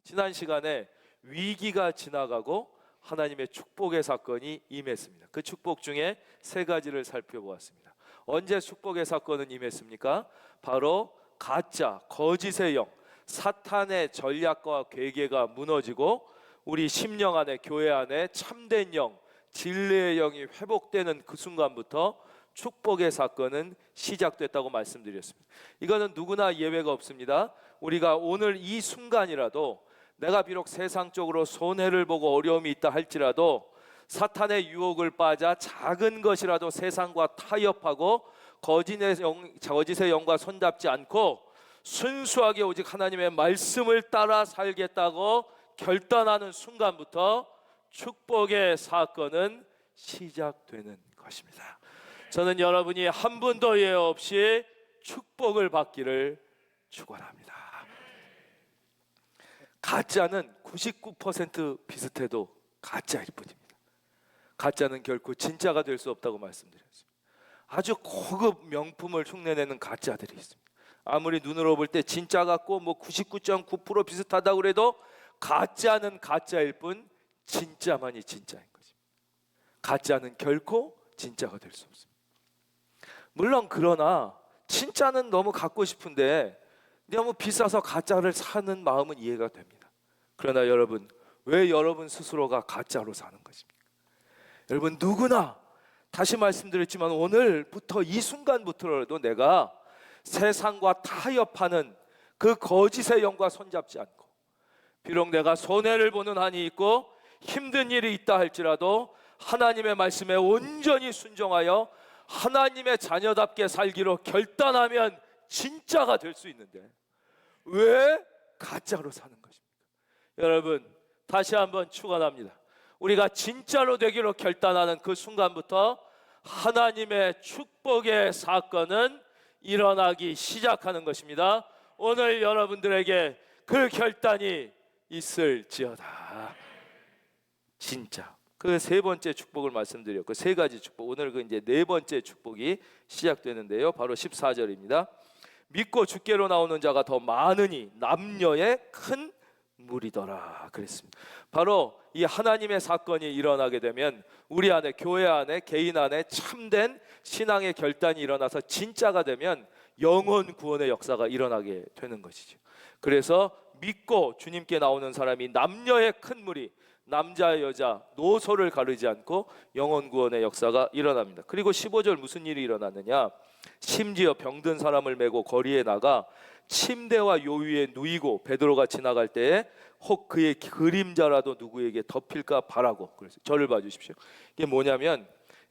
지난 시간에 위기가 지나가고 하나님의 축복의 사건이 임했습니다. 그 축복 중에 세 가지를 살펴보았습니다. 언제 축복의 사건은 임했습니까? 바로 가짜, 거짓의 영, 사탄의 전략과 괴계가 무너지고 우리 심령 안에, 교회 안에 참된 영, 진리의 영이 회복되는 그 순간부터 축복의 사건은 시작됐다고 말씀드렸습니다. 이거는 누구나 예외가 없습니다. 우리가 오늘 이 순간이라도 내가 비록 세상적으로 손해를 보고 어려움이 있다 할지라도 사탄의 유혹을 빠져 작은 것이라도 세상과 타협하고 거짓의 영과 손잡지 않고 순수하게 오직 하나님의 말씀을 따라 살겠다고 결단하는 순간부터 축복의 사건은 시작되는 것입니다. 저는 여러분이 한 분도 예외 없이 축복을 받기를 축원합니다. 가짜는 99% 비슷해도 가짜일 뿐입니다. 가짜는 결코 진짜가 될 수 없다고 말씀드렸습니다. 아주 고급 명품을 흉내내는 가짜들이 있습니다. 아무리 눈으로 볼 때 진짜 같고 99.9% 비슷하다고 그래도 가짜는 가짜일 뿐 진짜만이 진짜인 것입니다. 가짜는 결코 진짜가 될 수 없습니다. 물론 그러나 진짜는 너무 갖고 싶은데 너무 비싸서 가짜를 사는 마음은 이해가 됩니다. 그러나 여러분, 왜 여러분 스스로가 가짜로 사는 것입니까? 여러분, 누구나 다시 말씀드렸지만 오늘부터 이 순간부터라도 내가 세상과 타협하는 그 거짓의 영과 손잡지 않고, 비록 내가 손해를 보는 한이 있고 힘든 일이 있다 할지라도 하나님의 말씀에 온전히 순종하여 하나님의 자녀답게 살기로 결단하면 진짜가 될 수 있는데 왜 가짜로 사는 것입니까? 여러분, 다시 한번 축원합니다. 우리가 진짜로 되기로 결단하는 그 순간부터 하나님의 축복의 사건은 일어나기 시작하는 것입니다. 오늘 여러분들에게 그 결단이 있을지어다. 진짜 그 세 번째 축복을 말씀드렸고, 세 가지 축복, 오늘 그 이제 네 번째 축복이 시작되는데요. 바로 14절입니다. 믿고 주께로 나오는 자가 더 많으니 남녀의 큰 무리더라 그랬습니다. 바로 이 하나님의 사건이 일어나게 되면 우리 안에, 교회 안에, 개인 안에 참된 신앙의 결단이 일어나서 진짜가 되면 영혼 구원의 역사가 일어나게 되는 것이죠. 그래서 믿고 주님께 나오는 사람이 남녀의 큰 무리, 남자 여자 노소를 가르지 않고 영혼 구원의 역사가 일어납니다. 그리고 15절 무슨 일이 일어났느냐? 심지어 병든 사람을 메고 거리에 나가 침대와 요위에 누이고 베드로가 지나갈 때에 혹 그의 그림자라도 누구에게 덮일까 바라고. 그래서 저를 봐주십시오. 이게 뭐냐면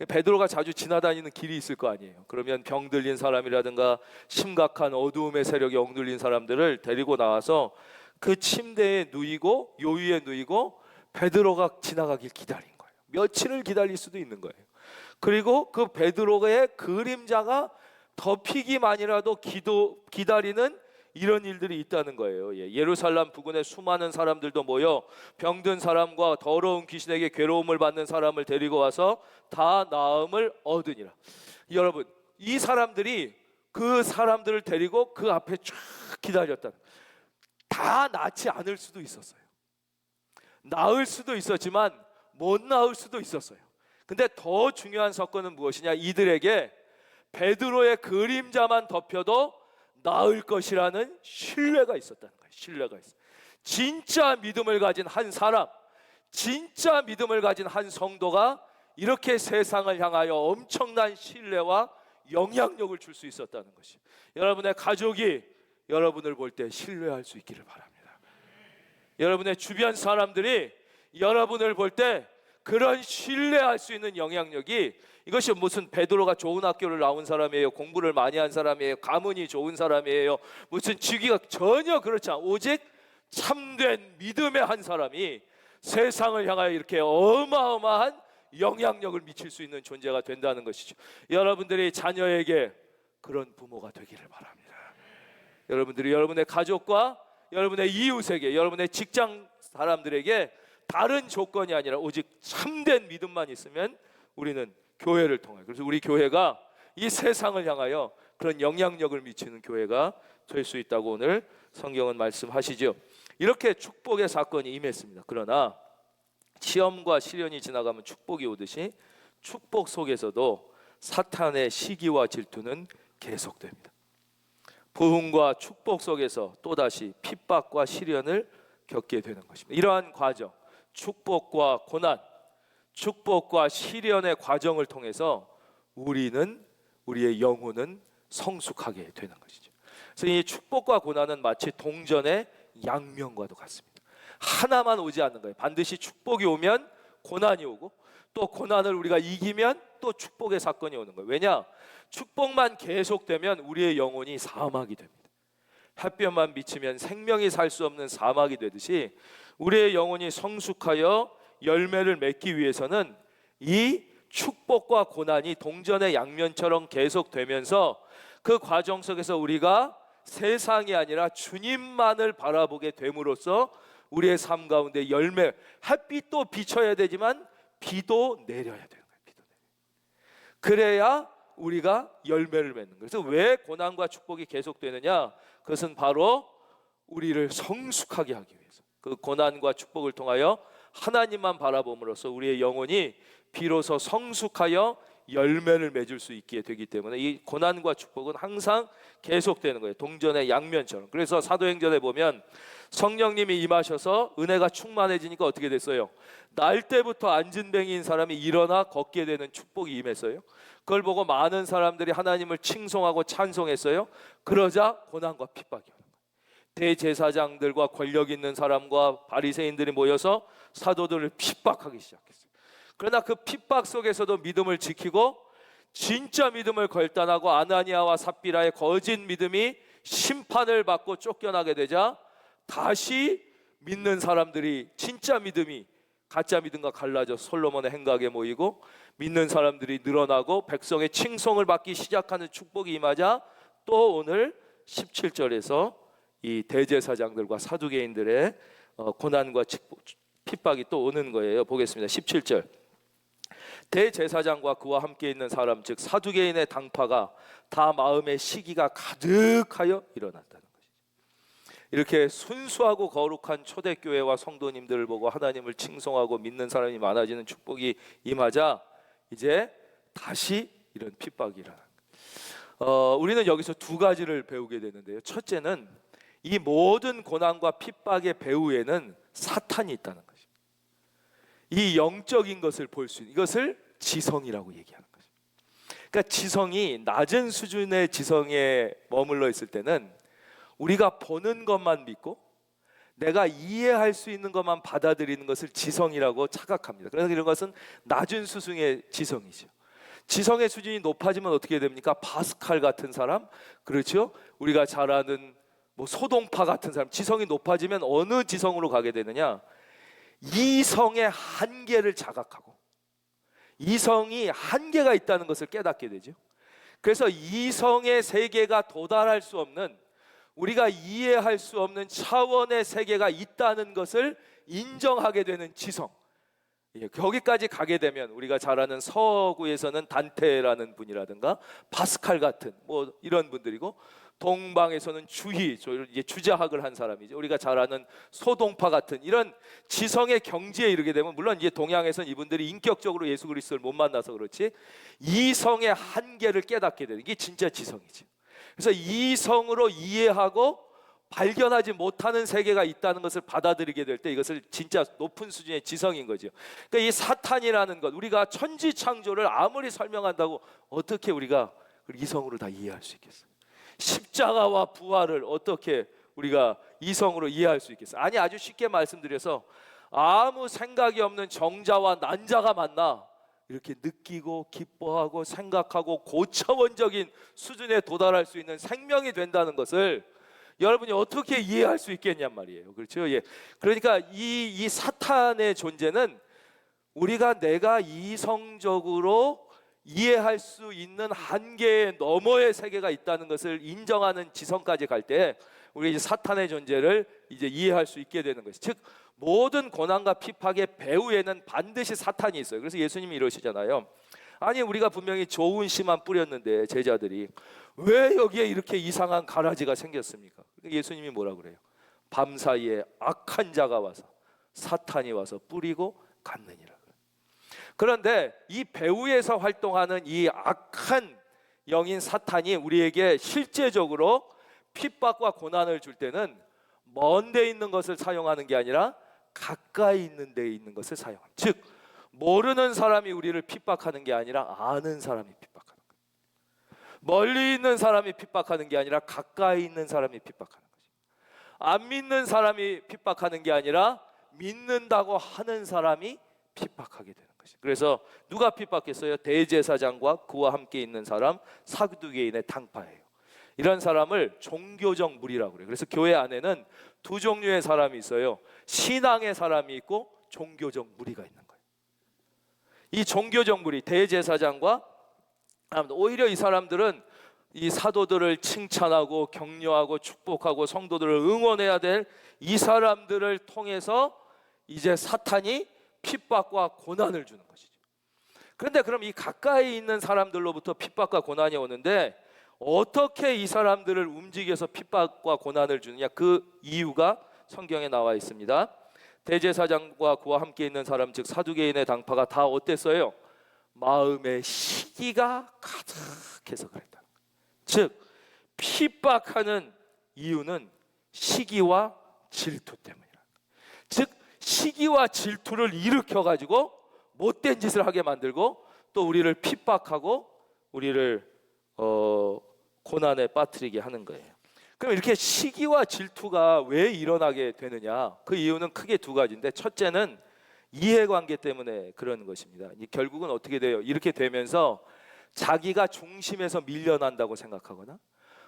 베드로가 자주 지나다니는 길이 있을 거 아니에요. 그러면 병 들린 사람이라든가 심각한 어두움의 세력에 억눌린 사람들을 데리고 나와서 그 침대에 누이고 요위에 누이고 베드로가 지나가길 기다린 거예요. 며칠을 기다릴 수도 있는 거예요. 그리고 그 베드로의 그림자가 덮이기만이라도 기다리는 이런 일들이 있다는 거예요. 예루살렘 부근에 수많은 사람들도 모여 병든 사람과 더러운 귀신에게 괴로움을 받는 사람을 데리고 와서 다 나음을 얻으니라. 여러분, 이 사람들이 그 사람들을 데리고 그 앞에 쫙 기다렸다. 다 낫지 않을 수도 있었어요. 나을 수도 있었지만 못 나을 수도 있었어요. 근데 더 중요한 사건은 무엇이냐? 이들에게 베드로의 그림자만 덮여도 나을 것이라는 신뢰가 있었다는 거예요. 신뢰가 있어요. 진짜 믿음을 가진 한 사람, 진짜 믿음을 가진 한 성도가 이렇게 세상을 향하여 엄청난 신뢰와 영향력을 줄 수 있었다는 것이에요. 여러분의 가족이 여러분을 볼 때 신뢰할 수 있기를 바랍니다. 여러분의 주변 사람들이 여러분을 볼 때 그런 신뢰할 수 있는 영향력이, 이것이 무슨 베드로가 좋은 학교를 나온 사람이에요, 공부를 많이 한 사람이에요, 가문이 좋은 사람이에요, 무슨 직위가, 전혀 그렇지 않아. 오직 참된 믿음의 한 사람이 세상을 향하여 이렇게 어마어마한 영향력을 미칠 수 있는 존재가 된다는 것이죠. 여러분들이 자녀에게 그런 부모가 되기를 바랍니다. 여러분들이 여러분의 가족과 여러분의 이웃에게, 여러분의 직장 사람들에게 다른 조건이 아니라 오직 참된 믿음만 있으면 우리는 교회를 통해, 그래서 우리 교회가 이 세상을 향하여 그런 영향력을 미치는 교회가 될 수 있다고 오늘 성경은 말씀하시죠. 이렇게 축복의 사건이 임했습니다. 그러나 시험과 시련이 지나가면 축복이 오듯이 축복 속에서도 사탄의 시기와 질투는 계속됩니다. 부흥과 축복 속에서 또다시 핍박과 시련을 겪게 되는 것입니다. 이러한 과정, 축복과 고난, 축복과 시련의 과정을 통해서 우리의 영혼은 성숙하게 되는 것이죠. 그래서 이 축복과 고난은 마치 동전의 양면과도 같습니다. 하나만 오지 않는 거예요. 반드시 축복이 오면 고난이 오고, 또 고난을 우리가 이기면 또 축복의 사건이 오는 거예요. 왜냐? 축복만 계속되면 우리의 영혼이 사막이 됩니다. 햇볕만 비치면 생명이 살 수 없는 사막이 되듯이 우리의 영혼이 성숙하여 열매를 맺기 위해서는 이 축복과 고난이 동전의 양면처럼 계속되면서 그 과정 속에서 우리가 세상이 아니라 주님만을 바라보게 됨으로써 우리의 삶 가운데 열매, 햇빛도 비춰야 되지만 비도 내려야 되는 거예요. 비도 내려. 그래야 우리가 열매를 맺는 거예요. 그래서 왜 고난과 축복이 계속되느냐? 그것은 바로 우리를 성숙하게 하기 위해서, 그 고난과 축복을 통하여 하나님만 바라봄으로써 우리의 영혼이 비로소 성숙하여 열매를 맺을 수 있게 되기 때문에 이 고난과 축복은 항상 계속되는 거예요. 동전의 양면처럼. 그래서 사도행전에 보면 성령님이 임하셔서 은혜가 충만해지니까 어떻게 됐어요? 날 때부터 앉은 뱅이인 사람이 일어나 걷게 되는 축복이 임했어요. 그걸 보고 많은 사람들이 하나님을 칭송하고 찬송했어요. 그러자 고난과 핍박이 오는 거예요. 대제사장들과 권력 있는 사람과 바리새인들이 모여서 사도들을 핍박하기 시작했어요. 그러나 그 핍박 속에서도 믿음을 지키고 진짜 믿음을 결단하고 아나니아와 삽비라의 거짓 믿음이 심판을 받고 쫓겨나게 되자 다시 믿는 사람들이 진짜 믿음이 가짜 믿음과 갈라져 솔로몬의 행각에 모이고 믿는 사람들이 늘어나고 백성의 칭송을 받기 시작하는 축복이 임하자 또 오늘 17절에서 이 대제사장들과 사두개인들의 고난과 핍박이 또 오는 거예요. 보겠습니다. 17절. 대제사장과 그와 함께 있는 사람 즉 사두개인의 당파가 다 마음의 시기가 가득하여 일어났다는 것이죠. 이렇게 순수하고 거룩한 초대교회와 성도님들을 보고 하나님을 칭송하고 믿는 사람이 많아지는 축복이 임하자 이제 다시 이런 핍박이 일어납니다. 우리는 여기서 두 가지를 배우게 되는데요. 첫째는 이 모든 고난과 핍박의 배후에는 사탄이 있다는 것입니다. 이 영적인 것을 볼 수 있는 이것을 지성이라고 얘기하는 거죠. 그러니까 지성이 낮은 수준의 지성에 머물러 있을 때는 우리가 보는 것만 믿고 내가 이해할 수 있는 것만 받아들이는 것을 지성이라고 착각합니다. 그래서 이런 것은 낮은 수준의 지성이죠. 지성의 수준이 높아지면 어떻게 됩니까? 파스칼 같은 사람, 그렇죠? 우리가 잘 아는 소동파 같은 사람, 지성이 높아지면 어느 지성으로 가게 되느냐? 이성의 한계를 자각하고 이성이 한계가 있다는 것을 깨닫게 되죠. 그래서 이성의 세계가 도달할 수 없는, 우리가 이해할 수 없는 차원의 세계가 있다는 것을 인정하게 되는 지성, 거기까지 가게 되면 우리가 잘 아는 서구에서는 단테라는 분이라든가 파스칼 같은 이런 분들이고, 동방에서는 주자학을 한 사람이죠. 우리가 잘 아는 소동파 같은 이런 지성의 경지에 이르게 되면, 물론 이제 동양에서는 이분들이 인격적으로 예수 그리스도를 못 만나서 그렇지 이성의 한계를 깨닫게 되는 게 진짜 지성이지. 그래서 이성으로 이해하고 발견하지 못하는 세계가 있다는 것을 받아들이게 될 때 이것을 진짜 높은 수준의 지성인 거죠. 그러니까 이 사탄이라는 것, 우리가 천지창조를 아무리 설명한다고 어떻게 우리가 이성으로 다 이해할 수 있겠어요? 십자가와 부활을 어떻게 우리가 이성으로 이해할 수 있겠어요? 아니, 아주 쉽게 말씀드려서 아무 생각이 없는 정자와 난자가 만나 이렇게 느끼고 기뻐하고 생각하고 고차원적인 수준에 도달할 수 있는 생명이 된다는 것을 여러분이 어떻게 이해할 수 있겠냔 말이에요. 그렇죠? 예. 그러니까 이 사탄의 존재는 내가 이성적으로 이해할 수 있는 한계의 너머의 세계가 있다는 것을 인정하는 지성까지 갈 때 우리 이제 사탄의 존재를 이제 이해할 수 있게 되는 것이, 즉 모든 고난과 핍박의 배후에는 반드시 사탄이 있어요. 그래서 예수님이 이러시잖아요. 아니 우리가 분명히 좋은 씨만 뿌렸는데 제자들이 왜 여기에 이렇게 이상한 가라지가 생겼습니까? 예수님이 뭐라 그래요? 밤사이에 악한 자가 와서 사탄이 와서 뿌리고 갔느니라. 그런데 이 배후에서 활동하는 이 악한 영인 사탄이 우리에게 실제적으로 핍박과 고난을 줄 때는 먼 데 있는 것을 사용하는 게 아니라 가까이 있는 데 있는 것을 사용합니다. 즉 모르는 사람이 우리를 핍박하는 게 아니라 아는 사람이 핍박하는 거예요. 멀리 있는 사람이 핍박하는 게 아니라 가까이 있는 사람이 핍박하는 거죠. 안 믿는 사람이 핍박하는 게 아니라 믿는다고 하는 사람이 핍박하게 되는 것이죠. 그래서 누가 핍박했어요? 대제사장과 그와 함께 있는 사람, 사두개인의 당파예요. 이런 사람을 종교적 무리라고 그래요. 그래서 교회 안에는 두 종류의 사람이 있어요. 신앙의 사람이 있고 종교적 무리가 있는 거예요. 이 종교적 무리, 대제사장과 오히려 이 사람들은 이 사도들을 칭찬하고 격려하고 축복하고 성도들을 응원해야 될 이 사람들을 통해서 이제 사탄이 핍박과 고난을 주는 것이죠. 그런데 그럼 이 가까이 있는 사람들로부터 핍박과 고난이 오는데 어떻게 이 사람들을 움직여서 핍박과 고난을 주느냐, 그 이유가 성경에 나와 있습니다. 대제사장과 그와 함께 있는 사람, 즉 사두개인의 당파가 다 어땠어요? 마음의 시기가 가득해서 그랬다. 즉 핍박하는 이유는 시기와 질투 때문이라. 즉 시기와 질투를 일으켜 가지고 못된 짓을 하게 만들고 또 우리를 핍박하고 우리를 고난에 빠뜨리게 하는 거예요. 그럼 이렇게 시기와 질투가 왜 일어나게 되느냐? 그 이유는 크게 두 가지인데, 첫째는 이해관계 때문에 그런 것입니다. 결국은 어떻게 돼요? 이렇게 되면서 자기가 중심에서 밀려난다고 생각하거나,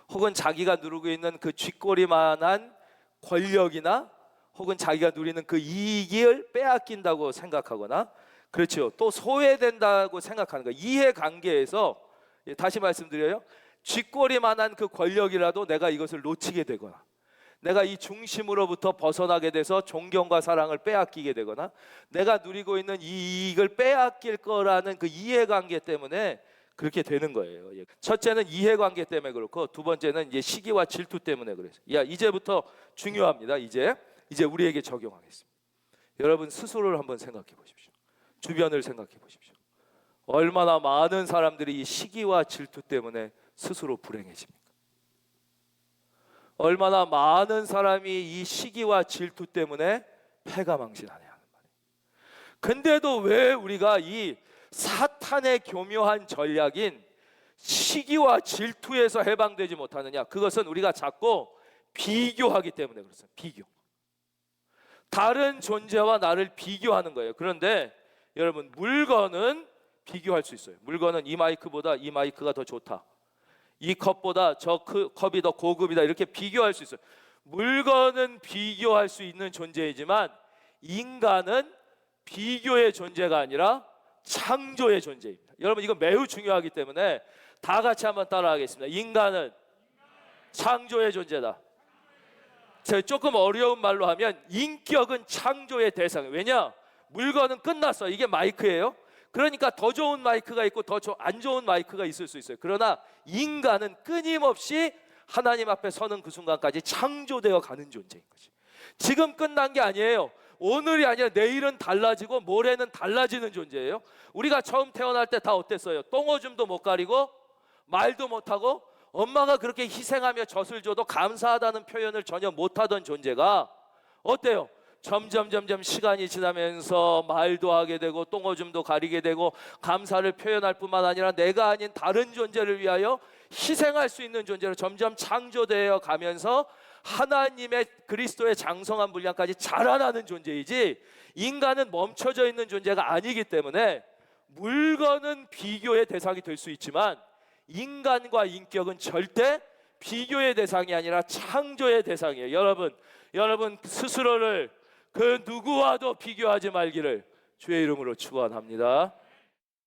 혹은 자기가 누리고 있는 그 쥐꼬리만한 권력이나 혹은 자기가 누리는 그 이익을 빼앗긴다고 생각하거나, 그렇죠, 또 소외된다고 생각하는 거예요. 이해관계에서, 다시 말씀드려요, 쥐꼬리만한 그 권력이라도 내가 이것을 놓치게 되거나, 내가 이 중심으로부터 벗어나게 돼서 존경과 사랑을 빼앗기게 되거나, 내가 누리고 있는 이 이익을 빼앗길 거라는 그 이해관계 때문에 그렇게 되는 거예요. 첫째는 이해관계 때문에 그렇고, 두 번째는 이제 시기와 질투 때문에 그래요. 이제부터 중요합니다. 이제 우리에게 적용하겠습니다. 여러분 스스로를 한번 생각해 보십시오. 주변을 생각해 보십시오. 얼마나 많은 사람들이 이 시기와 질투 때문에 스스로 불행해집니까? 얼마나 많은 사람이 이 시기와 질투 때문에 패가망신하냐 하는 말이에요. 근데도 왜 우리가 이 사탄의 교묘한 전략인 시기와 질투에서 해방되지 못하느냐? 그것은 우리가 자꾸 비교하기 때문에 그렇습니다. 비교. 다른 존재와 나를 비교하는 거예요. 그런데 여러분, 물건은 비교할 수 있어요. 물건은 이 마이크보다 이 마이크가 더 좋다, 이 컵보다 저 컵이 더 고급이다, 이렇게 비교할 수 있어요. 물건은 비교할 수 있는 존재이지만 인간은 비교의 존재가 아니라 창조의 존재입니다. 여러분, 이거 매우 중요하기 때문에 다 같이 한번 따라하겠습니다. 인간은 창조의 존재다. 제가 조금 어려운 말로 하면 인격은 창조의 대상이에요. 왜냐? 물건은 끝났어. 이게 마이크예요. 그러니까 더 좋은 마이크가 있고 더 안 좋은 마이크가 있을 수 있어요. 그러나 인간은 끊임없이 하나님 앞에 서는 그 순간까지 창조되어 가는 존재인 거지. 지금 끝난 게 아니에요. 오늘이 아니라 내일은 달라지고 모레는 달라지는 존재예요. 우리가 처음 태어날 때 다 어땠어요? 똥오줌도 못 가리고 말도 못하고 엄마가 그렇게 희생하며 젖을 줘도 감사하다는 표현을 전혀 못하던 존재가 어때요? 점점 시간이 지나면서 말도 하게 되고 똥오줌도 가리게 되고 감사를 표현할 뿐만 아니라 내가 아닌 다른 존재를 위하여 희생할 수 있는 존재로 점점 창조되어 가면서 하나님의 그리스도의 장성한 분량까지 자라나는 존재이지, 인간은 멈춰져 있는 존재가 아니기 때문에 물건은 비교의 대상이 될 수 있지만 인간과 인격은 절대 비교의 대상이 아니라 창조의 대상이에요. 여러분 스스로를 그 누구와도 비교하지 말기를 주의 이름으로 축원합니다.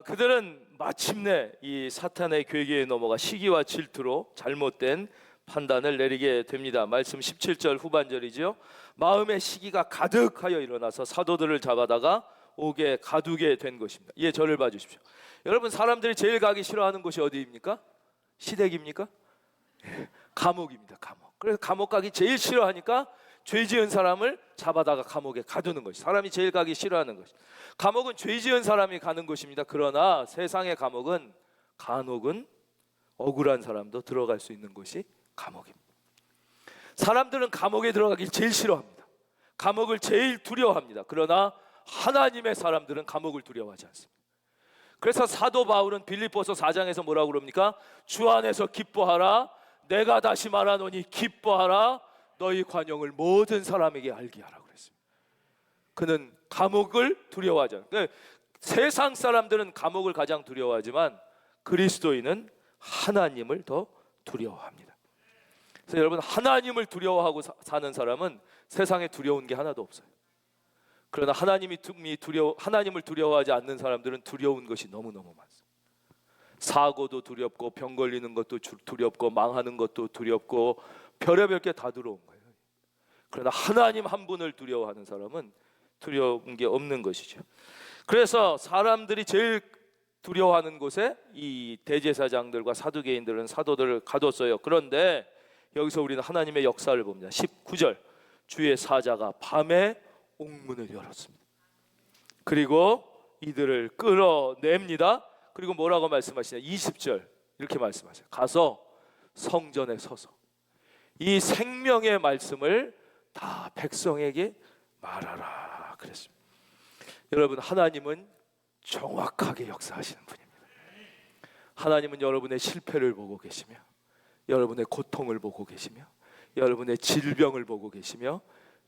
그들은 마침내 이 사탄의 괴계에 넘어가 시기와 질투로 잘못된 판단을 내리게 됩니다. 말씀 17절 후반절이죠. 마음의 시기가 가득하여 일어나서 사도들을 잡아다가 감옥에 가두게 된 것입니다. 예, 저를 봐주십시오. 여러분, 사람들이 제일 가기 싫어하는 곳이 어디입니까? 시댁입니까? 감옥입니다. 감옥. 그래서 감옥 가기 제일 싫어하니까 죄 지은 사람을 잡아다가 감옥에 가두는 것이 사람이 제일 가기 싫어하는 것이. 감옥은 죄 지은 사람이 가는 곳입니다. 그러나 세상의 감옥은 간혹은 억울한 사람도 들어갈 수 있는 곳이 감옥입니다. 사람들은 감옥에 들어가길 제일 싫어합니다. 감옥을 제일 두려워합니다. 그러나 하나님의 사람들은 감옥을 두려워하지 않습니다. 그래서 사도 바울은 빌립보서 4장에서 뭐라고 그럽니까? 주 안에서 기뻐하라. 내가 다시 말하노니 기뻐하라. 너희 관용을 모든 사람에게 알게 하라 그랬습니다. 그는 감옥을 두려워하지 않아요. 그러니까 세상 사람들은 감옥을 가장 두려워하지만 그리스도인은 하나님을 더 두려워합니다. 그래서 여러분, 하나님을 두려워하고 사는 사람은 세상에 두려운 게 하나도 없어요. 그러나 하나님을 두려워하지 않는 사람들은 두려운 것이 너무너무 많습니다. 사고도 두렵고 병 걸리는 것도 두렵고 망하는 것도 두렵고 별의별 게 다 들어온 거예요. 그러나 하나님 한 분을 두려워하는 사람은 두려운 게 없는 것이죠. 그래서 사람들이 제일 두려워하는 곳에 이 대제사장들과 사두개인들은 사도들을 가뒀어요. 그런데 여기서 우리는 하나님의 역사를 봅니다. 19절, 주의 사자가 밤에 옥문을 열었습니다. 그리고 이들을 끌어냅니다. 그리고 뭐라고 말씀하시냐? 20절 이렇게 말씀하세요. 가서 성전에 서서 이 생명의 말씀을 다 백성에게 말하라 그랬습니다. 여러분, 하나님은 정확하게 역사하시는 분입니다. 하나님은 여러분의 실패를 보고 계시며 여러분의 고통을 보고 계시며 여러분의 질병을 보고 계시며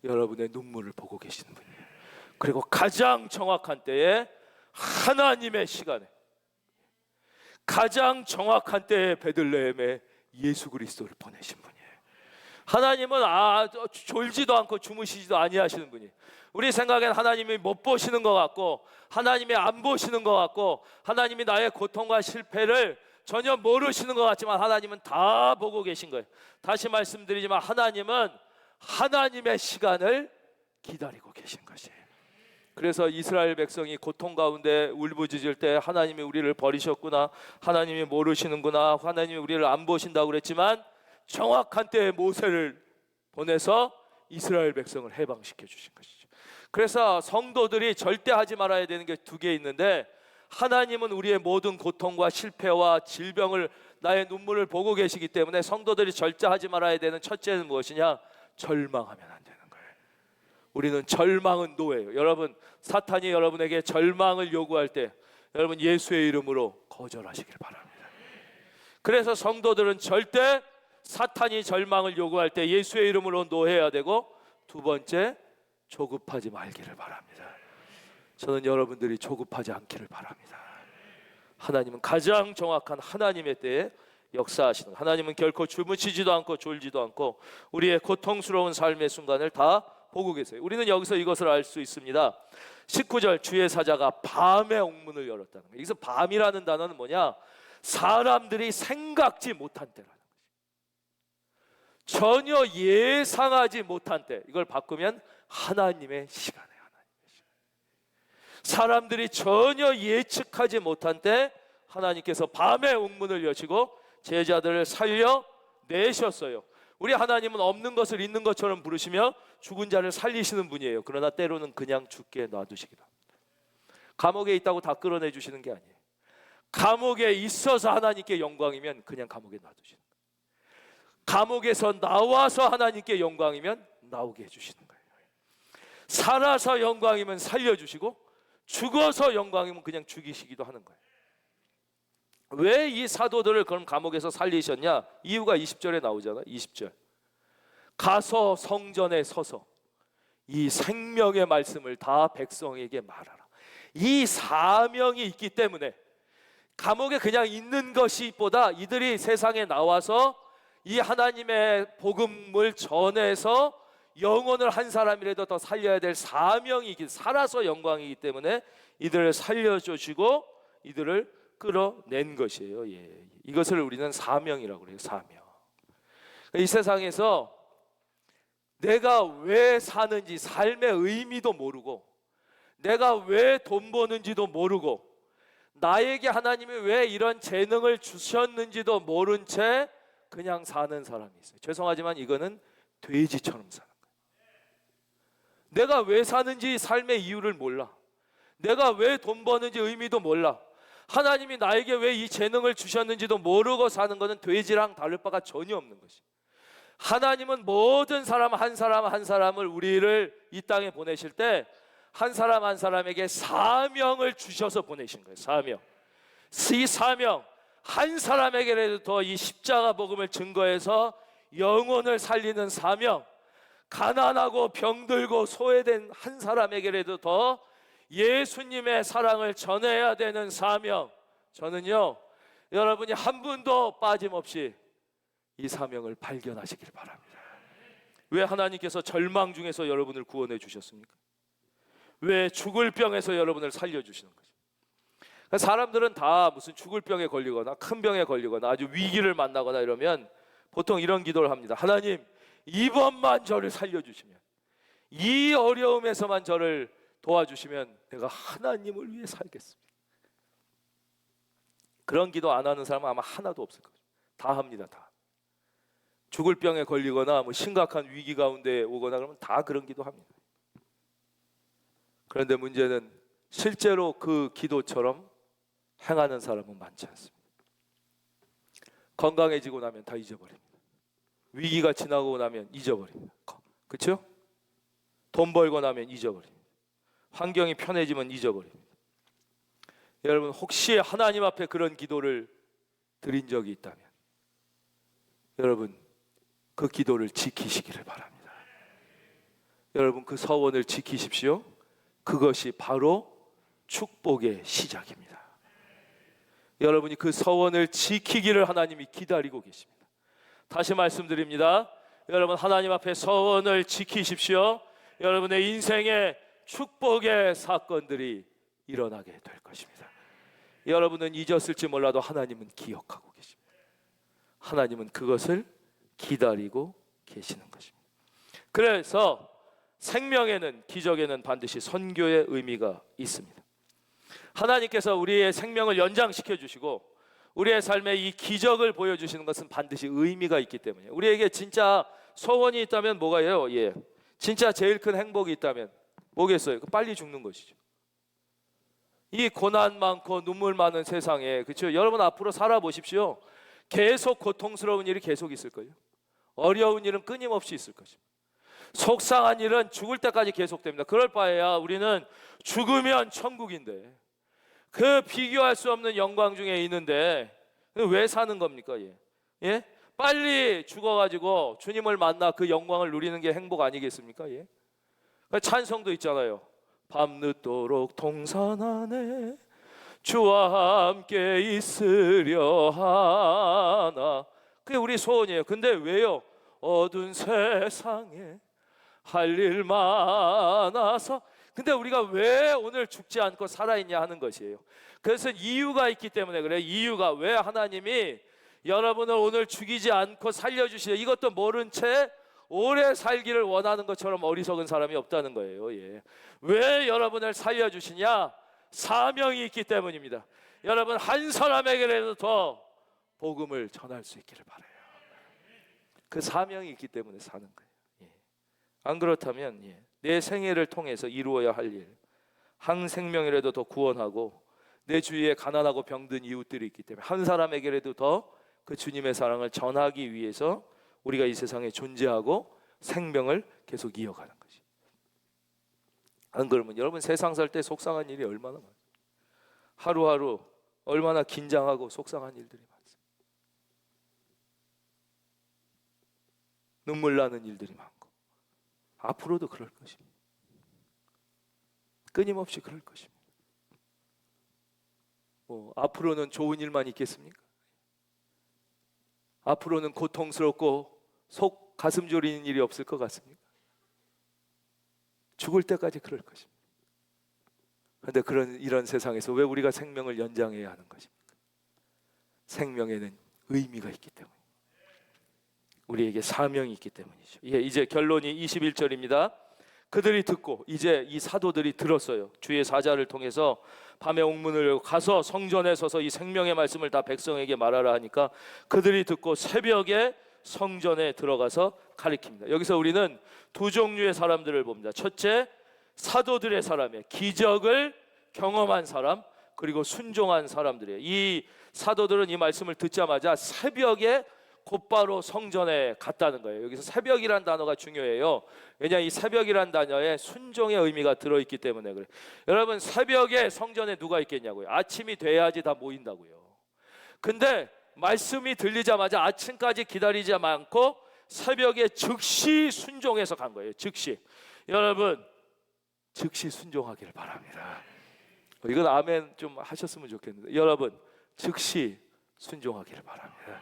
여러분의 눈물을 보고 계시는 분이에요. 그리고 가장 정확한 때에 하나님의 시간에 가장 정확한 때에 베들레헴에 예수 그리스도를 보내신 분이에요. 하나님은 졸지도 않고 주무시지도 아니하시는 분이에요. 우리 생각엔 하나님이 못 보시는 것 같고 하나님이 안 보시는 것 같고 하나님이 나의 고통과 실패를 전혀 모르시는 것 같지만 하나님은 다 보고 계신 거예요. 다시 말씀드리지만 하나님은 하나님의 시간을 기다리고 계신 것이에요. 그래서 이스라엘 백성이 고통 가운데 울부짖을 때 하나님이 우리를 버리셨구나, 하나님이 모르시는구나, 하나님이 우리를 안 보신다고 그랬지만 정확한 때에 모세를 보내서 이스라엘 백성을 해방시켜 주신 것이죠. 그래서 성도들이 절대 하지 말아야 되는 게 두 개 있는데, 하나님은 우리의 모든 고통과 실패와 질병을, 나의 눈물을 보고 계시기 때문에 성도들이 절대 하지 말아야 되는 첫째는 무엇이냐? 절망하면 안 되는 거예요. 우리는 절망은 노예예요. 여러분, 사탄이 여러분에게 절망을 요구할 때 여러분 예수의 이름으로 거절하시길 바랍니다. 그래서 성도들은 절대 사탄이 절망을 요구할 때 예수의 이름으로 노해야 되고, 두 번째, 조급하지 말기를 바랍니다. 저는 여러분들이 조급하지 않기를 바랍니다. 하나님은 가장 정확한 하나님의 때에 역사하시는, 하나님은 결코 주무시지도 않고 졸지도 않고 우리의 고통스러운 삶의 순간을 다 보고 계세요. 우리는 여기서 이것을 알 수 있습니다. 19절, 주의 사자가 밤에 옥문을 열었다는 거예요. 여기서 밤이라는 단어는 뭐냐? 사람들이 생각지 못한 때라는 거죠. 전혀 예상하지 못한 때. 이걸 바꾸면 하나님의 시간에, 하나님의 시간. 사람들이 전혀 예측하지 못한 때 하나님께서 밤에 옥문을 여시고 제자들을 살려내셨어요. 우리 하나님은 없는 것을 있는 것처럼 부르시며 죽은 자를 살리시는 분이에요. 그러나 때로는 그냥 죽게 놔두시기도 합니다. 감옥에 있다고 다 끌어내 주시는 게 아니에요. 감옥에 있어서 하나님께 영광이면 그냥 감옥에 놔두시는 거예요. 감옥에서 나와서 하나님께 영광이면 나오게 해주시는 거예요. 살아서 영광이면 살려주시고 죽어서 영광이면 그냥 죽이시기도 하는 거예요. 왜 이 사도들을 그럼 감옥에서 살리셨냐? 이유가 20절에 나오잖아요. 20절, 가서 성전에 서서 이 생명의 말씀을 다 백성에게 말하라. 이 사명이 있기 때문에 감옥에 그냥 있는 것이 보다 이들이 세상에 나와서 이 하나님의 복음을 전해서 영혼을 한 사람이라도 더 살려야 될 사명이, 살아서 영광이기 때문에 이들을 살려주시고 이들을 끌어낸 것이에요. 예. 이것을 우리는 사명이라고 그래요. 사명. 이 세상에서 내가 왜 사는지, 삶의 의미도 모르고 내가 왜 돈 버는지도 모르고 나에게 하나님이 왜 이런 재능을 주셨는지도 모른 채 그냥 사는 사람이 있어요. 죄송하지만 이거는 돼지처럼 사는 거예요. 내가 왜 사는지 삶의 이유를 몰라. 내가 왜 돈 버는지 의미도 몰라. 하나님이 나에게 왜 이 재능을 주셨는지도 모르고 사는 것은 돼지랑 다를 바가 전혀 없는 것이에요. 하나님은 모든 사람 한 사람 한 사람을 우리를 이 땅에 보내실 때 한 사람 한 사람에게 사명을 주셔서 보내신 거예요. 사명. 이 사명 한 사람에게라도 더 이 십자가 복음을 증거해서 영혼을 살리는 사명, 가난하고 병들고 소외된 한 사람에게라도 더 예수님의 사랑을 전해야 되는 사명. 저는요, 여러분이 한 분도 빠짐없이 이 사명을 발견하시길 바랍니다. 왜 하나님께서 절망 중에서 여러분을 구원해 주셨습니까? 왜 죽을 병에서 여러분을 살려주시는 거죠? 사람들은 다 무슨 죽을 병에 걸리거나 큰 병에 걸리거나 아주 위기를 만나거나 이러면 보통 이런 기도를 합니다. 하나님, 이번만 저를 살려주시면, 이 어려움에서만 저를 도와주시면 내가 하나님을 위해 살겠습니다. 그런 기도 안 하는 사람은 아마 하나도 없을 거예요. 다 합니다. 다. 죽을 병에 걸리거나 뭐 심각한 위기 가운데 오거나 그러면 다 그런 기도 합니다. 그런데 문제는 실제로 그 기도처럼 행하는 사람은 많지 않습니다. 건강해지고 나면 다 잊어버립니다. 위기가 지나고 나면 잊어버립니다. 그렇죠? 돈 벌고 나면 잊어버립니다. 환경이 편해지면 잊어버립니다. 여러분, 혹시 하나님 앞에 그런 기도를 드린 적이 있다면 여러분, 그 기도를 지키시기를 바랍니다. 여러분, 그 서원을 지키십시오. 그것이 바로 축복의 시작입니다. 여러분이 그 서원을 지키기를 하나님이 기다리고 계십니다. 다시 말씀드립니다. 여러분, 하나님 앞에 서원을 지키십시오. 여러분의 인생에 축복의 사건들이 일어나게 될 것입니다. 여러분은 잊었을지 몰라도 하나님은 기억하고 계십니다. 하나님은 그것을 기다리고 계시는 것입니다. 그래서 생명에는, 기적에는 반드시 선교의 의미가 있습니다. 하나님께서 우리의 생명을 연장시켜 주시고 우리의 삶에 이 기적을 보여주시는 것은 반드시 의미가 있기 때문에, 우리에게 진짜 소원이 있다면 뭐가요? 예, 진짜 제일 큰 행복이 있다면 뭐겠어요? 빨리 죽는 것이죠. 이 고난 많고 눈물 많은 세상에, 그렇죠? 여러분 앞으로 살아보십시오. 계속 고통스러운 일이 계속 있을 거예요. 어려운 일은 끊임없이 있을 것입니다. 속상한 일은 죽을 때까지 계속됩니다. 그럴 바에야 우리는 죽으면 천국인데, 그 비교할 수 없는 영광 중에 있는데 왜 사는 겁니까? 예? 빨리 죽어가지고 주님을 만나 그 영광을 누리는 게 행복 아니겠습니까? 예? 찬송도 있잖아요. 밤늦도록 동산 안에 주와 함께 있으려 하나. 그게 우리 소원이에요. 근데 왜요? 어두운 세상에 할 일 많아서. 근데 우리가 왜 오늘 죽지 않고 살아있냐 하는 것이에요. 그래서 이유가 있기 때문에 그래요. 이유가, 왜 하나님이 여러분을 오늘 죽이지 않고 살려주시냐, 이것도 모른 채 오래 살기를 원하는 것처럼 어리석은 사람이 없다는 거예요. 예. 왜 여러분을 살려주시냐? 사명이 있기 때문입니다. 여러분, 한 사람에게라도 더 복음을 전할 수 있기를 바라요. 그 사명이 있기 때문에 사는 거예요. 예. 안 그렇다면 내 생애를 통해서 이루어야 할 일, 한 생명이라도 더 구원하고 내 주위에 가난하고 병든 이웃들이 있기 때문에 한 사람에게라도 더 그 주님의 사랑을 전하기 위해서 우리가 이 세상에 존재하고 생명을 계속 이어가는 것이. 안 그러면 여러분 세상 살 때 속상한 일이 얼마나 많아요. 하루하루 얼마나 긴장하고 속상한 일들이 많습니다. 눈물 나는 일들이 많고 앞으로도 그럴 것입니다. 끊임없이 그럴 것입니다. 앞으로는 좋은 일만 있겠습니까? 앞으로는 고통스럽고 속 가슴 졸이는 일이 없을 것 같습니까? 죽을 때까지 그럴 것입니다. 그런데 이런 세상에서 왜 우리가 생명을 연장해야 하는 것입니까? 생명에는 의미가 있기 때문에, 우리에게 사명이 있기 때문이죠. 이제 결론이 21절입니다. 그들이 듣고 이제 이 사도들이 들었어요. 주의 사자를 통해서 밤에 옥문을 열고 가서 성전에 서서 이 생명의 말씀을 다 백성에게 말하라 하니까 그들이 듣고 새벽에 성전에 들어가서 가리킵니다. 여기서 우리는 두 종류의 사람들을 봅니다. 첫째, 사도들의 사람이에요. 기적을 경험한 사람, 그리고 순종한 사람들이에요. 이 사도들은 이 말씀을 듣자마자 새벽에 곧바로 성전에 갔다는 거예요. 여기서 새벽이란 단어가 중요해요. 왜냐, 이 새벽이란 단어에 순종의 의미가 들어있기 때문에 그래요. 여러분, 새벽에 성전에 누가 있겠냐고요? 아침이 돼야지 다 모인다고요. 근데 말씀이 들리자마자 아침까지 기다리지 않고 새벽에 즉시 순종해서 간 거예요. 즉시. 여러분, 즉시 순종하기를 바랍니다. 이건 아멘 좀 하셨으면 좋겠는데, 여러분 즉시 순종하기를 바랍니다.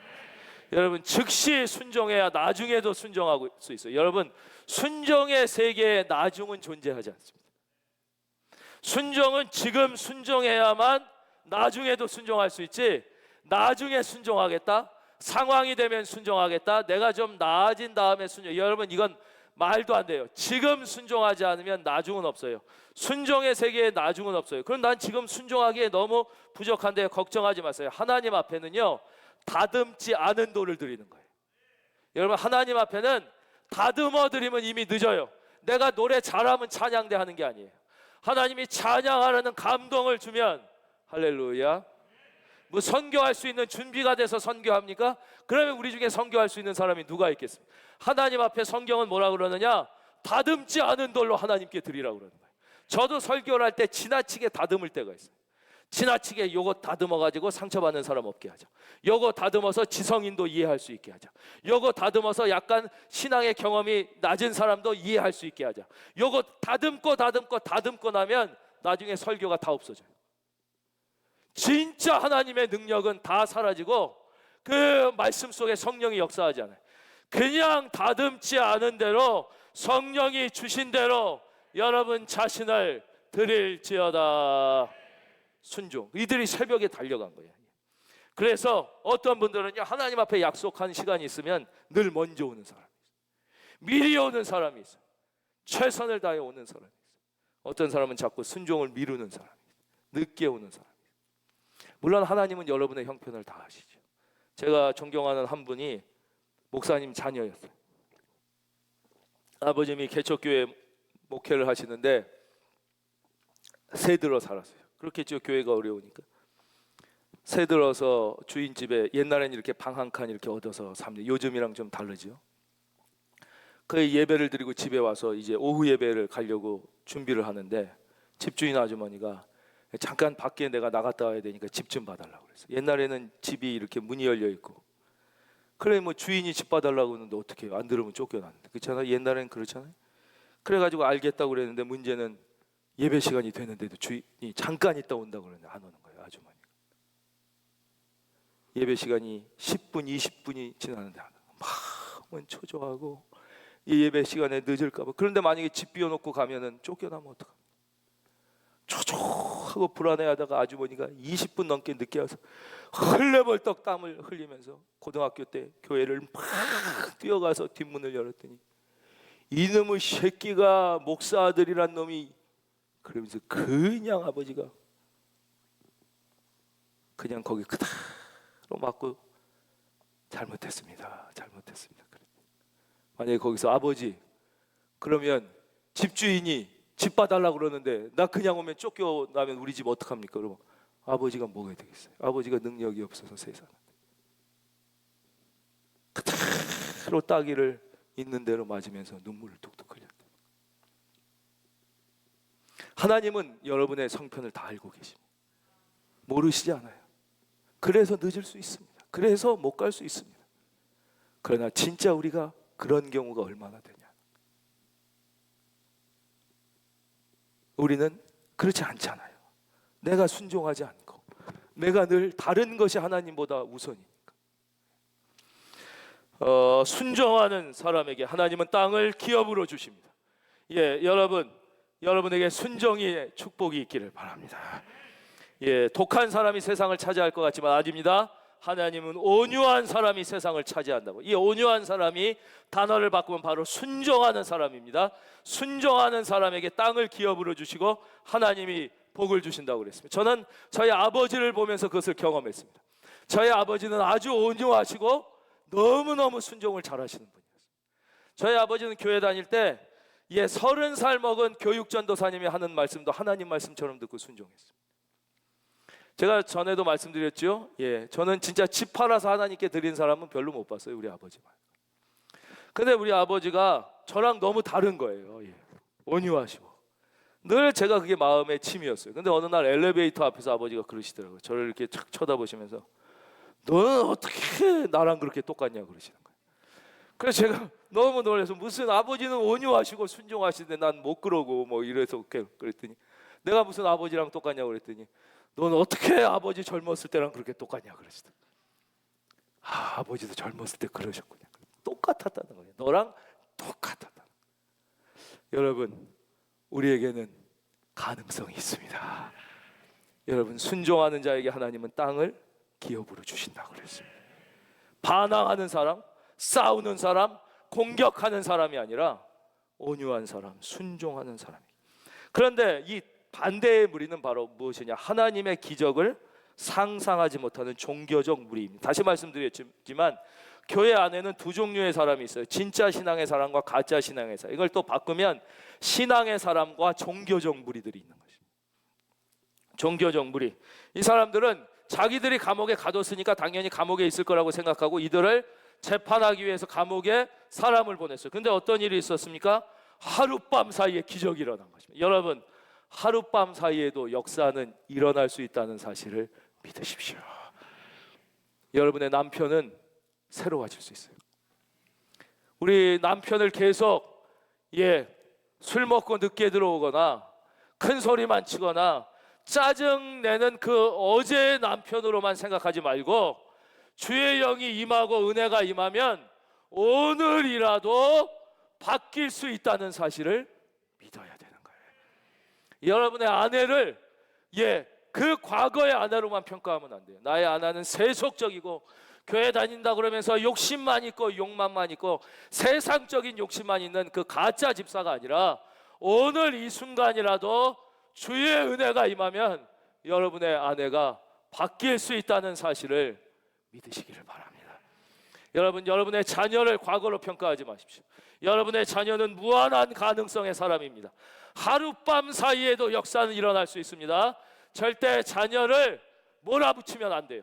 여러분 즉시 순종해야 나중에도 순종할 수 있어요. 여러분, 순종의 세계에 나중은 존재하지 않습니다. 순종은 지금 순종해야만 나중에도 순종할 수 있지, 나중에 순종하겠다, 상황이 되면 순종하겠다, 내가 좀 나아진 다음에 순종, 여러분 이건 말도 안 돼요. 지금 순종하지 않으면 나중은 없어요. 순종의 세계에 나중은 없어요. 그럼 난 지금 순종하기에 너무 부족한데 걱정하지 마세요. 하나님 앞에는요, 다듬지 않은 돌을 드리는 거예요. 여러분, 하나님 앞에는 다듬어 드리면 이미 늦어요. 내가 노래 잘하면 찬양대 하는 게 아니에요. 하나님이 찬양하라는 감동을 주면 할렐루야. 뭐 선교할 수 있는 준비가 돼서 선교합니까? 그러면 우리 중에 선교할 수 있는 사람이 누가 있겠습니까? 하나님 앞에 성경은 뭐라 그러느냐? 다듬지 않은 돌로 하나님께 드리라고 그러는 거예요. 저도 설교를 할 때 지나치게 다듬을 때가 있어요. 지나치게 요거 다듬어 가지고 상처받는 사람 없게 하자. 요거 다듬어서 지성인도 이해할 수 있게 하자. 요거 다듬어서 약간 신앙의 경험이 낮은 사람도 이해할 수 있게 하자. 요거 다듬고 나면 나중에 설교가 다 없어져요. 진짜 하나님의 능력은 다 사라지고 그 말씀 속에 성령이 역사하지 않아요. 그냥 다듬지 않은 대로 성령이 주신 대로 여러분 자신을 드릴지어다. 순종. 이들이 새벽에 달려간 거예요. 그래서 어떤 분들은요, 하나님 앞에 약속한 시간이 있으면 늘 먼저 오는 사람이 있어요. 미리 오는 사람이 있어요. 최선을 다해 오는 사람이 있어요. 어떤 사람은 자꾸 순종을 미루는 사람이 있어요. 늦게 오는 사람이 있어요. 물론 하나님은 여러분의 형편을 다 아시죠. 제가 존경하는 한 분이 목사님 자녀였어요. 아버님이 개척교회 목회를 하시는데 새 들어 살았어요. 그렇겠죠. 교회가 어려우니까. 새 들어서 주인 집에, 옛날에는 이렇게 방 한 칸 이렇게 얻어서 삽니다. 요즘이랑 좀 다르죠. 그 예배를 드리고 집에 와서 이제 오후 예배를 가려고 준비를 하는데 집주인 아주머니가 잠깐 밖에 내가 나갔다 와야 되니까 집 좀 봐달라고 그랬어요. 옛날에는 집이 이렇게 문이 열려 있고, 그래 뭐 주인이 집 봐달라고 하는데 어떻게 해요? 안 들으면 쫓겨나는데. 그렇잖아요. 옛날에는 그렇잖아요. 그래가지고 알겠다고 그랬는데 문제는 예배 시간이 됐는데도 주인이 잠깐 있다 온다고 그러는데 안 오는 거예요. 아주머니가. 예배 시간이 10분 20분이 지났는데 막 초조하고 이 예배 시간에 늦을까 봐. 그런데 만약에 집 비워놓고 가면은 쫓겨나면 어떡합니까? 초조하고 불안해하다가 아주머니가 20분 넘게 늦게 와서 헐레벌떡 땀을 흘리면서 고등학교 때 교회를 막 뛰어가서 뒷문을 열었더니 이놈의 새끼가 목사 아들이란 놈이, 그러면서 그냥 아버지가 그냥 거기 그대로 맞고 잘못했습니다. 만약에 거기서 아버지, 그러면 집주인이 집 봐달라고 그러는데 나 그냥 오면 쫓겨나면 우리 집 어떡합니까? 그러면 아버지가 뭐가 되겠어요? 아버지가 능력이 없어서 세상에 그대로 따기를 있는 대로 맞으면서 눈물을 뚝뚝 흘렸다. 하나님은 여러분의 성편을 다 알고 계십니다. 모르시지 않아요. 그래서 늦을 수 있습니다. 그래서 못 갈 수 있습니다. 그러나 진짜 우리가 그런 경우가 얼마나 되냐. 우리는 그렇지 않잖아요. 내가 순종하지 않고 내가 늘 다른 것이 하나님보다 우선이니까. 순종하는 사람에게 하나님은 땅을 기업으로 주십니다. 예, 여러분에게 순종의 축복이 있기를 바랍니다. 예, 독한 사람이 세상을 차지할 것 같지만 아닙니다. 하나님은 온유한 사람이 세상을 차지한다고. 이 온유한 사람이 단어를 바꾸면 바로 순종하는 사람입니다. 순종하는 사람에게 땅을 기업으로 주시고 하나님이 복을 주신다고 그랬습니다. 저는 저희 아버지를 보면서 그것을 경험했습니다. 저희 아버지는 아주 온유하시고 너무너무 순종을 잘하시는 분이었어요. 저희 아버지는 교회 다닐 때 30살 먹은 교육전도사님이 하는 말씀도 하나님 말씀처럼 듣고 순종했습니다. 제가 전에도 말씀드렸죠. 저는 진짜 집 팔아서 하나님께 드린 사람은 별로 못 봤어요. 우리 아버지만. 근데 우리 아버지가 저랑 너무 다른 거예요. 온유하시고 늘 제가 그게 마음의 침이었어요. 근데 어느 날 엘리베이터 앞에서 아버지가 그러시더라고요. 저를 이렇게 착 쳐다보시면서 너는 어떻게 나랑 그렇게 똑같냐 그러시는 거예요. 그래서 제가 너무 놀라서 무슨 아버지는 온유하시고 순종하시는데 난 못 그러고 뭐 이래서 그랬더니 내가 무슨 아버지랑 똑같냐고 그랬더니 넌 어떻게 아버지 젊었을 때랑 그렇게 똑같냐 그러시더라고요. 아버지도 젊었을 때 그러셨군요. 똑같았다는 거예요. 너랑 똑같았다. 여러분, 우리에게는 가능성이 있습니다. 여러분, 순종하는 자에게 하나님은 땅을 기업으로 주신다고 그랬습니다. 반항하는 사람, 싸우는 사람, 공격하는 사람이 아니라 온유한 사람, 순종하는 사람이에요. 그런데 이 반대의 무리는 바로 무엇이냐? 하나님의 기적을 상상하지 못하는 종교적 무리입니다. 다시 말씀드렸지만 교회 안에는 두 종류의 사람이 있어요. 진짜 신앙의 사람과 가짜 신앙의 사람. 이걸 또 바꾸면 신앙의 사람과 종교적 무리들이 있는 것입니다. 종교적 무리. 이 사람들은 자기들이 감옥에 가뒀으니까 당연히 감옥에 있을 거라고 생각하고 이들을 재판하기 위해서 감옥에 사람을 보냈어요. 근데 어떤 일이 있었습니까? 하룻밤 사이에 기적이 일어난 것입니다. 여러분, 하룻밤 사이에도 역사는 일어날 수 있다는 사실을 믿으십시오. 여러분의 남편은 새로워질 수 있어요. 우리 남편을 계속 술 먹고 늦게 들어오거나 큰 소리만 치거나 짜증내는 그 어제의 남편으로만 생각하지 말고 주의 영이 임하고 은혜가 임하면 오늘이라도 바뀔 수 있다는 사실을 믿어야 되는 거예요. 여러분의 아내를 그 과거의 아내로만 평가하면 안 돼요. 나의 아내는 세속적이고 교회 다닌다 그러면서 욕심만 있고 욕망만 있고 세상적인 욕심만 있는 그 가짜 집사가 아니라 오늘 이 순간이라도 주의 은혜가 임하면 여러분의 아내가 바뀔 수 있다는 사실을 믿으시기를 바랍니다. 여러분, 여러분의 자녀를 과거로 평가하지 마십시오. 여러분의 자녀는 무한한 가능성의 사람입니다. 하룻밤 사이에도 역사는 일어날 수 있습니다. 절대 자녀를 몰아붙이면 안 돼요.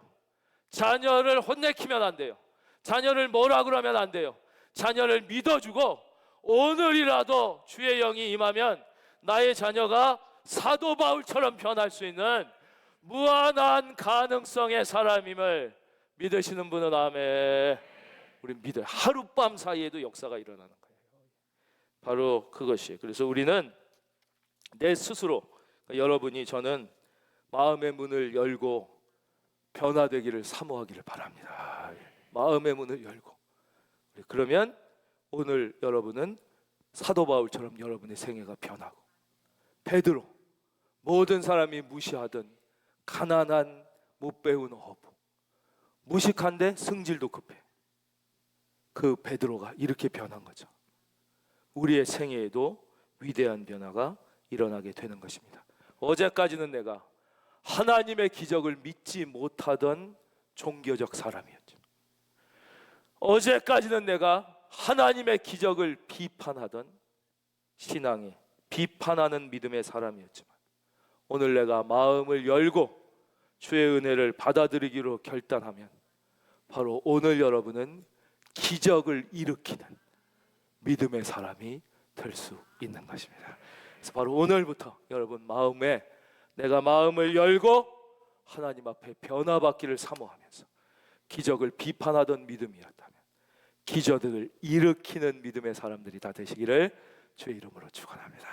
자녀를 혼내키면 안 돼요. 자녀를 뭐라 그러면 안 돼요. 자녀를 믿어주고 오늘이라도 주의 영이 임하면 나의 자녀가 사도 바울처럼 변할 수 있는 무한한 가능성의 사람임을 믿으시는 분은 아멘. 우리 믿어요. 하룻밤 사이에도 역사가 일어나는 거예요. 바로 그것이에요. 그래서 우리는 내 스스로, 여러분이 저는 마음의 문을 열고 변화되기를 사모하기를 바랍니다. 마음의 문을 열고. 그러면 오늘 여러분은 사도 바울처럼 여러분의 생애가 변하고, 베드로, 모든 사람이 무시하던 가난한 못 배운 어부, 무식한데 승질도 급해. 그 베드로가 이렇게 변한 거죠. 우리의 생애에도 위대한 변화가 일어나게 되는 것입니다. 어제까지는 내가 하나님의 기적을 믿지 못하던 종교적 사람이었죠. 어제까지는 내가 하나님의 기적을 비판하던 신앙의 비판하는 믿음의 사람이었지만 오늘 내가 마음을 열고 주의 은혜를 받아들이기로 결단하면 바로 오늘 여러분은 기적을 일으키는 믿음의 사람이 될 수 있는 것입니다. 그래서 바로 오늘부터 여러분 마음에 내가 마음을 열고 하나님 앞에 변화받기를 사모하면서 기적을 비판하던 믿음이었다면 기적을 일으키는 믿음의 사람들이 다 되시기를 주의 이름으로 축원합니다.